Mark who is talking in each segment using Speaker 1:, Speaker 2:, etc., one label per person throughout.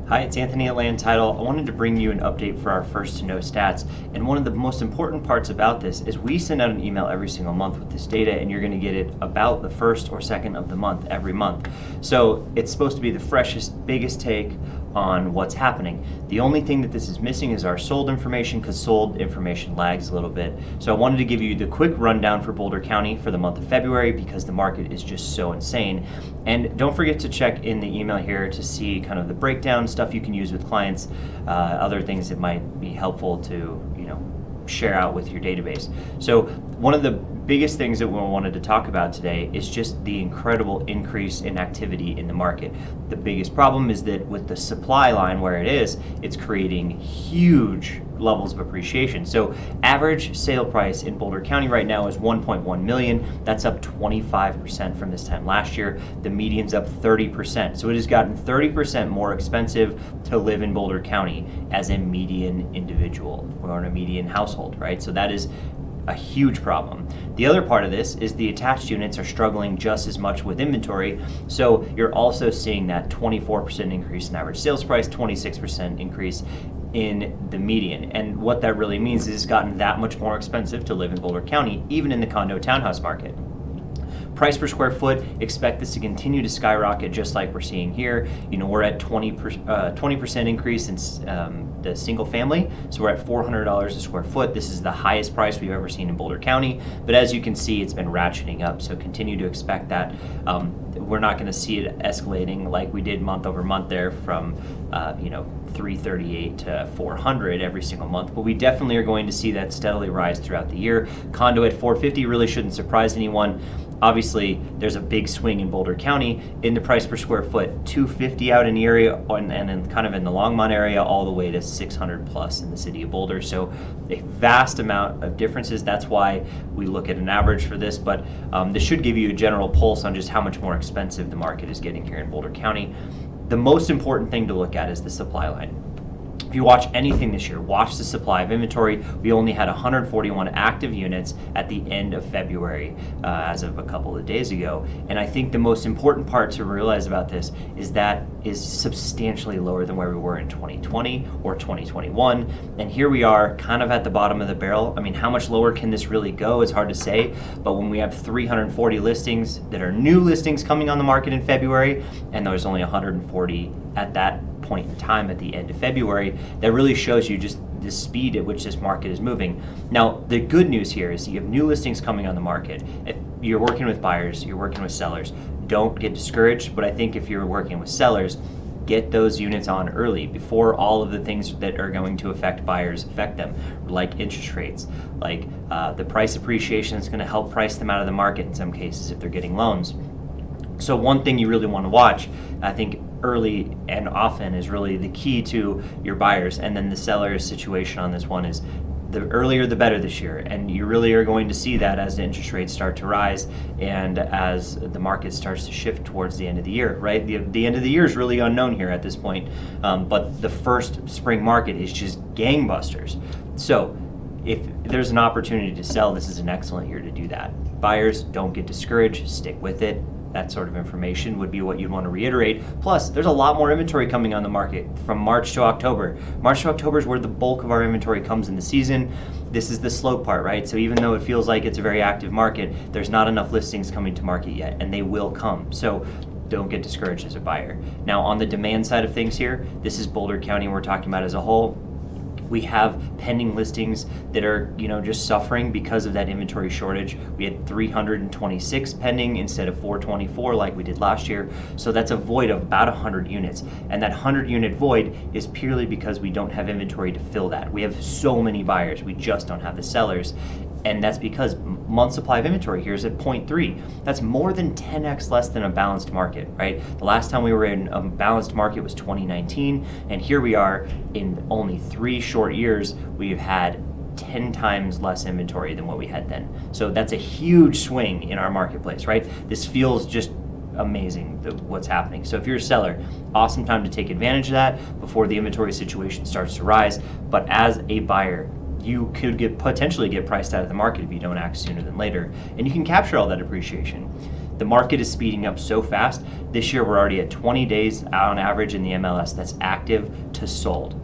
Speaker 1: Hi, it's Anthony at Land Title. I wanted to bring you an update for our first to know stats. And one of the most important parts about this is we send out an email every single month with this data, and you're going to get it about the first or second of the month every month. So it's supposed to be the freshest, biggest take on what's happening. The only thing that this is missing is our sold information, because sold information lags a little bit. So I wanted to give you the quick rundown for Boulder County for the month of February because the market is just so insane. And don't forget to check in the email here to see kind of the breakdown, stuff you can use with clients, other things that might be helpful to share out with your database. So one of the biggest things that we wanted to talk about today is just the incredible increase in activity in the market. The biggest problem is that with the supply line where it is, it's creating huge levels of appreciation. So average sale price in Boulder County right now is 1.1 million. That's up 25% from this time last year. The median's up 30%. So it has gotten 30% more expensive to live in Boulder County as a median individual or in a median household, right? So that is a huge problem. The other part of this is the attached units are struggling just as much with inventory, so you're also seeing that 24% increase in average sales price, 26% increase in the median. And what that really means is it's gotten that much more expensive to live in Boulder County, even in the condo townhouse market. Price per square foot, expect this to continue to skyrocket just like we're seeing here. We're at 20% increase in the single family, so we're at $400 a square foot. This is the highest price we've ever seen in Boulder County, but as you can see, it's been ratcheting up, so continue to expect that. We're not going to see it escalating like we did month over month there from 338 to 400 every single month, but we definitely are going to see that steadily rise throughout the year. Condo at 450 really shouldn't surprise anyone. Obviously, there's a big swing in Boulder County in the price per square foot, 250 out in the area and in kind of in the Longmont area, all the way to 600 plus in the city of Boulder. So a vast amount of differences. That's why we look at an average for this, but this should give you a general pulse on just how much more expensive the market is getting here in Boulder County. The most important thing to look at is the supply line. If you watch anything this year, watch the supply of inventory. We only had 141 active units at the end of February as of a couple of days ago. And I think the most important part to realize about this is that is substantially lower than where we were in 2020 or 2021. And here we are kind of at the bottom of the barrel. I mean, how much lower can this really go? It's hard to say. But when we have 340 listings that are new listings coming on the market in February, and there's only 140 at that point in time at the end of February, that really shows you just the speed at which this market is moving. Now, the good news here is you have new listings coming on the market. If you're working with buyers, you're working with sellers, don't get discouraged, but I think if you're working with sellers, get those units on early before all of the things that are going to affect buyers affect them, like interest rates, like the price appreciation is going to help price them out of the market in some cases if they're getting loans. So one thing you really want to watch, I think early and often, is really the key to your buyers, and then the seller's situation on this one is the earlier the better this year, and you really are going to see that as the interest rates start to rise and as the market starts to shift towards the end of the year, right? The end of the year is really unknown here at this point, but the first spring market is just gangbusters. So if there's an opportunity to sell, this is an excellent year to do that. Buyers, don't get discouraged, stick with it. That sort of information would be what you'd want to reiterate. Plus, there's a lot more inventory coming on the market from March to October. March to October is where the bulk of our inventory comes in the season. This is the slow part, right? So even though it feels like it's a very active market, there's not enough listings coming to market yet, and they will come. So don't get discouraged as a buyer. Now, on the demand side of things here, this is Boulder County we're talking about as a whole. We have pending listings that are, just suffering because of that inventory shortage. We had 326 pending instead of 424 like we did last year. So that's a void of about 100 units. And that 100 unit void is purely because we don't have inventory to fill that. We have so many buyers, we just don't have the sellers. And that's because month supply of inventory here is at 0.3. That's more than 10x less than a balanced market, right? The last time we were in a balanced market was 2019, and here we are in only 3 short years, we've had 10 times less inventory than what we had then. So that's a huge swing in our marketplace, right? This feels just amazing what's happening. So if you're a seller, awesome time to take advantage of that before the inventory situation starts to rise. But as a buyer, you could potentially get priced out of the market if you don't act sooner than later, and you can capture all that appreciation. The market is speeding up so fast. This year we're already at 20 days on average in the MLS that's active to sold.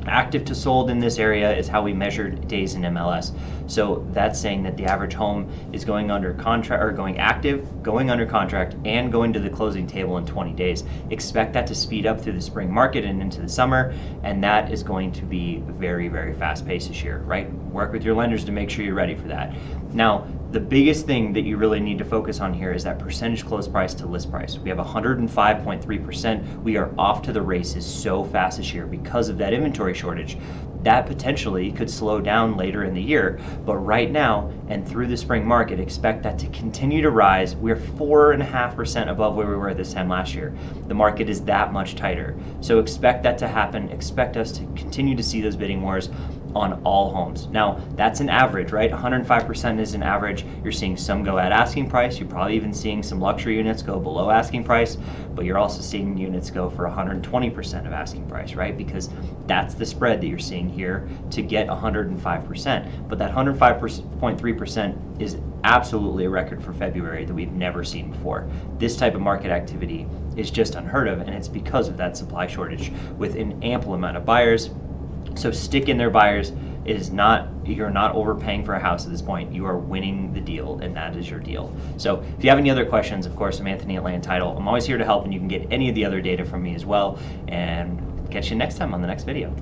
Speaker 1: Active to sold in this area is how we measured days in MLS. So that's saying that the average home is going under contract, or going active, going under contract, and going to the closing table in 20 days. Expect that to speed up through the spring market and into the summer, and that is going to be very, very fast paced this year, right? Work with your lenders to make sure you're ready for that. Now, the biggest thing that you really need to focus on here is that percentage close price to list price. We have 105.3%. We are off to the races so fast this year because of that inventory shortage. That potentially could slow down later in the year, but right now and through the spring market, expect that to continue to rise. We're 4.5% above where we were this time last year. The market is that much tighter. So expect that to happen. Expect us to continue to see those bidding wars on all homes. Now, that's an average, right? 105% is an average. You're seeing some go at asking price. You're probably even seeing some luxury units go below asking price, but you're also seeing units go for 120% of asking price, right? Because that's the spread that you're seeing here to get 105%. But that 105.3% is absolutely a record for February that we've never seen before. This type of market activity is just unheard of, and it's because of that supply shortage with an ample amount of buyers. So stick in there, buyers. It is not, you're not overpaying for a house at this point. You are winning the deal, and that is your deal. So if you have any other questions, of course, I'm Anthony at Land Title. I'm always here to help, and you can get any of the other data from me as well. And catch you next time on the next video.